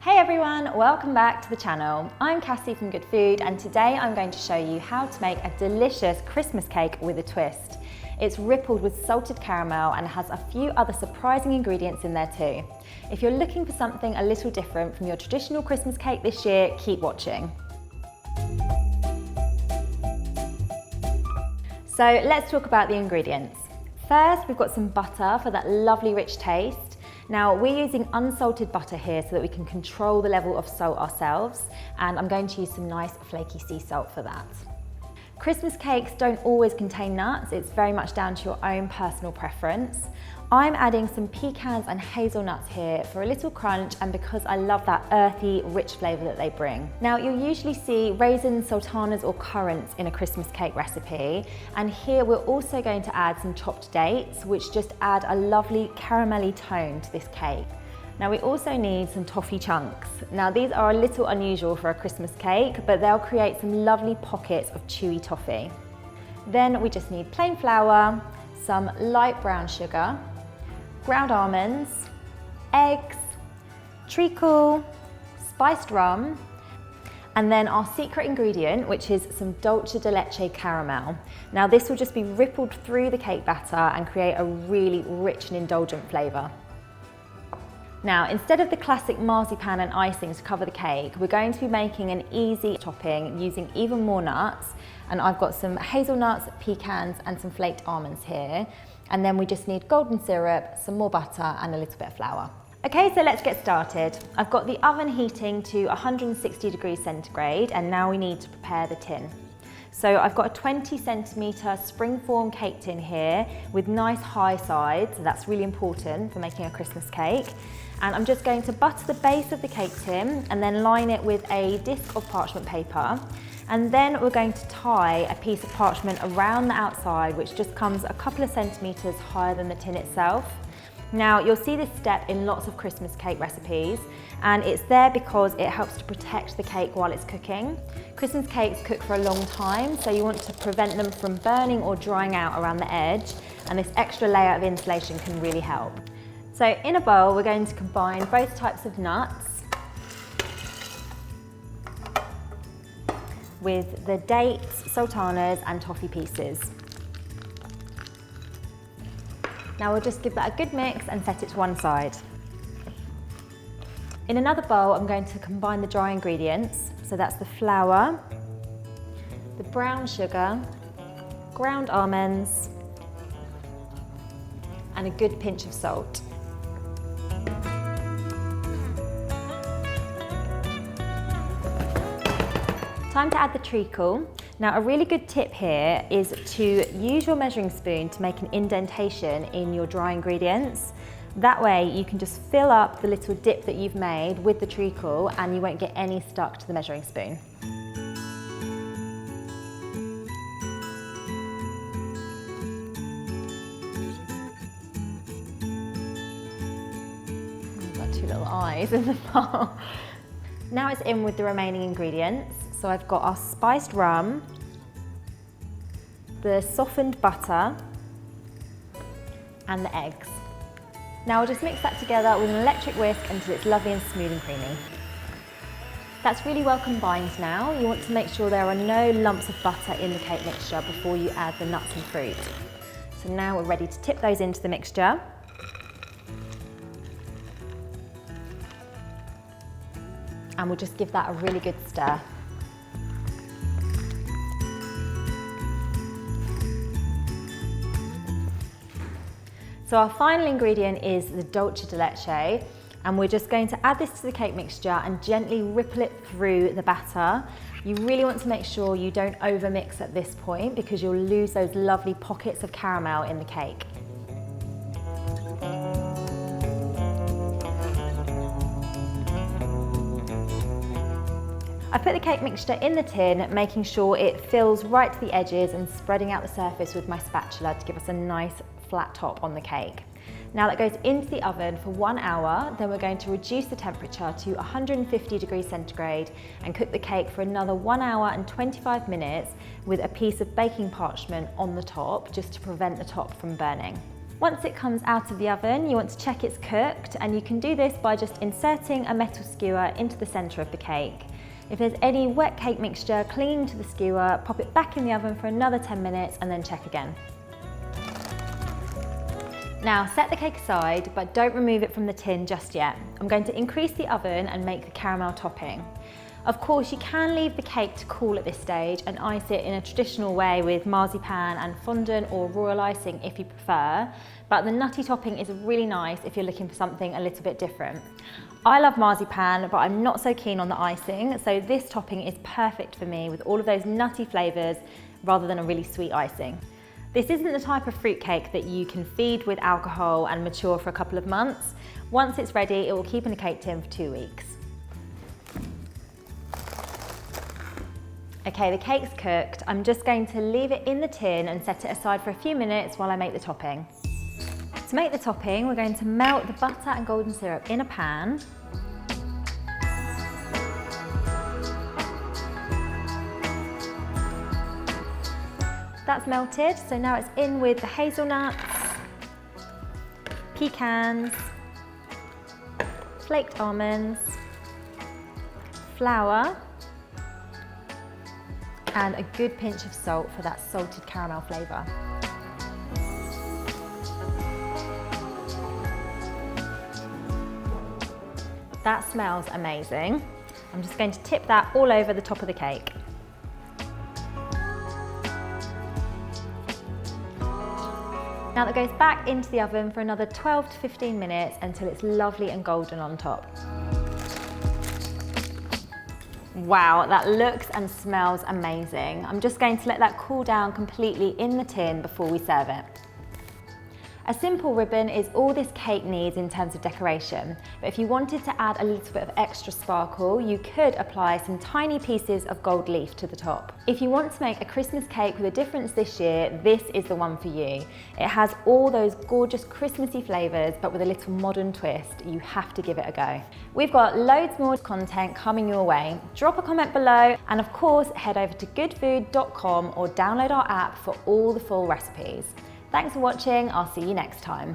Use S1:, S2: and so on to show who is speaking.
S1: Hey everyone, welcome back to the channel. I'm Cassie from Good Food and today I'm going to show you how to make a delicious Christmas cake with a twist. It's rippled with salted caramel and has a few other surprising ingredients in there too. If you're looking for something a little different from your traditional Christmas cake this year, keep watching. So let's talk about the ingredients. First, we've got some butter for that lovely rich taste. Now, we're using unsalted butter here so that we can control the level of salt ourselves, and I'm going to use some nice flaky sea salt for that. Christmas cakes don't always contain nuts, it's very much down to your own personal preference. I'm adding some pecans and hazelnuts here for a little crunch and because I love that earthy, rich flavour that they bring. Now, you'll usually see raisins, sultanas or currants in a Christmas cake recipe, and here we're also going to add some chopped dates, which just add a lovely caramelly tone to this cake. Now, we also need some toffee chunks. Now, these are a little unusual for a Christmas cake, but they'll create some lovely pockets of chewy toffee. Then we just need plain flour, some light brown sugar, ground almonds, eggs, treacle, spiced rum, and then our secret ingredient, which is some dulce de leche caramel. Now, this will just be rippled through the cake batter and create a really rich and indulgent flavour. Now, instead of the classic marzipan and icing to cover the cake, we're going to be making an easy topping using even more nuts. And I've got some hazelnuts, pecans, and some flaked almonds here. And then we just need golden syrup, some more butter, and a little bit of flour. Okay, so let's get started. I've got the oven heating to 160 degrees centigrade, and now we need to prepare the tin. So I've got a 20 centimetre springform cake tin here with nice high sides, so that's really important for making a Christmas cake. And I'm just going to butter the base of the cake tin and then line it with a disc of parchment paper. And then we're going to tie a piece of parchment around the outside, which just comes a couple of centimetres higher than the tin itself. Now, you'll see this step in lots of Christmas cake recipes, and it's there because it helps to protect the cake while it's cooking. Christmas cakes cook for a long time, so you want to prevent them from burning or drying out around the edge, and this extra layer of insulation can really help. So in a bowl, we're going to combine both types of nuts with the dates, sultanas, and toffee pieces. Now we'll just give that a good mix and set it to one side. In another bowl, I'm going to combine the dry ingredients. So that's the flour, the brown sugar, ground almonds, and a good pinch of salt. Time to add the treacle. Now, a really good tip here is to use your measuring spoon to make an indentation in your dry ingredients. That way you can just fill up the little dip that you've made with the treacle and you won't get any stuck to the measuring spoon. I've got two little eyes in the bowl. Now it's in with the remaining ingredients. So I've got our spiced rum, the softened butter, and the eggs. Now I'll just mix that together with an electric whisk until it's lovely and smooth and creamy. That's really well combined now. You want to make sure there are no lumps of butter in the cake mixture before you add the nuts and fruit. So now we're ready to tip those into the mixture. And we'll just give that a really good stir. So our final ingredient is the dulce de leche, and we're just going to add this to the cake mixture and gently ripple it through the batter. You really want to make sure you don't overmix at this point because you'll lose those lovely pockets of caramel in the cake. I put the cake mixture in the tin, making sure it fills right to the edges and spreading out the surface with my spatula to give us a nice flat top on the cake. Now that goes into the oven for 1 hour, then we're going to reduce the temperature to 150 degrees centigrade and cook the cake for another 1 hour and 25 minutes with a piece of baking parchment on the top just to prevent the top from burning. Once it comes out of the oven, you want to check it's cooked, and you can do this by just inserting a metal skewer into the centre of the cake. If there's any wet cake mixture clinging to the skewer, pop it back in the oven for another 10 minutes and then check again. Now set the cake aside, but don't remove it from the tin just yet. I'm going to increase the oven and make the caramel topping. Of course, you can leave the cake to cool at this stage and ice it in a traditional way with marzipan and fondant or royal icing if you prefer, but the nutty topping is really nice if you're looking for something a little bit different. I love marzipan, but I'm not so keen on the icing, so this topping is perfect for me with all of those nutty flavours rather than a really sweet icing. This isn't the type of fruit cake that you can feed with alcohol and mature for a couple of months. Once it's ready, it will keep in a cake tin for 2 weeks. Okay, the cake's cooked. I'm just going to leave it in the tin and set it aside for a few minutes while I make the topping. To make the topping, we're going to melt the butter and golden syrup in a pan. That's melted, so now it's in with the hazelnuts, pecans, flaked almonds, flour, and a good pinch of salt for that salted caramel flavour. That smells amazing. I'm just going to tip that all over the top of the cake. Now that goes back into the oven for another 12 to 15 minutes until it's lovely and golden on top. Wow, that looks and smells amazing. I'm just going to let that cool down completely in the tin before we serve it. A simple ribbon is all this cake needs in terms of decoration, but if you wanted to add a little bit of extra sparkle, you could apply some tiny pieces of gold leaf to the top. If you want to make a Christmas cake with a difference this year, this is the one for you. It has all those gorgeous Christmassy flavours, but with a little modern twist. You have to give it a go. We've got loads more content coming your way. Drop a comment below, and of course, head over to goodfood.com or download our app for all the full recipes. Thanks for watching, I'll see you next time.